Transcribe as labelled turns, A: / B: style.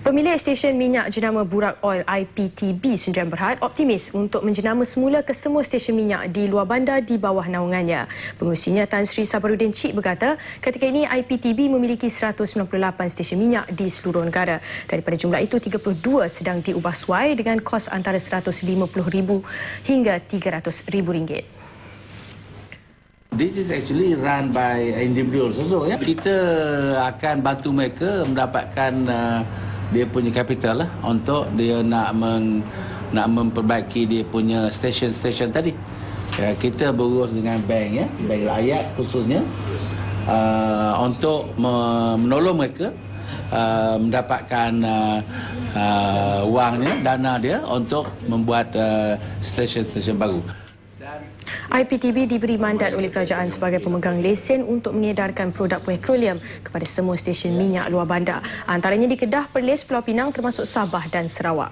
A: Pemilik stesen minyak jenama Burak Oil IPTB Sdn Bhd optimis untuk menjenama semula ke semua stesen minyak di luar bandar di bawah naungannya. Pengerusinya Tan Sri Sabaruddin Cik berkata, ketika ini IPTB memiliki 198 stesen minyak di seluruh negara. Daripada jumlah itu, 32 sedang diubah suai dengan kos antara RM150,000 hingga RM300,000.
B: This is actually run by individuals also, ya. Kita akan bantu mereka mendapatkan dia punya capital lah untuk dia nak memperbaiki dia punya stesen tadi. Kita berurus dengan bank, ya, bank rakyat khususnya, untuk menolong mereka mendapatkan wangnya, dana dia untuk membuat stesen baru.
A: IPTB diberi mandat oleh kerajaan sebagai pemegang lesen untuk mengedarkan produk petroleum kepada semua stesen minyak luar bandar. Antaranya di Kedah, Perlis, Pulau Pinang termasuk Sabah dan Sarawak.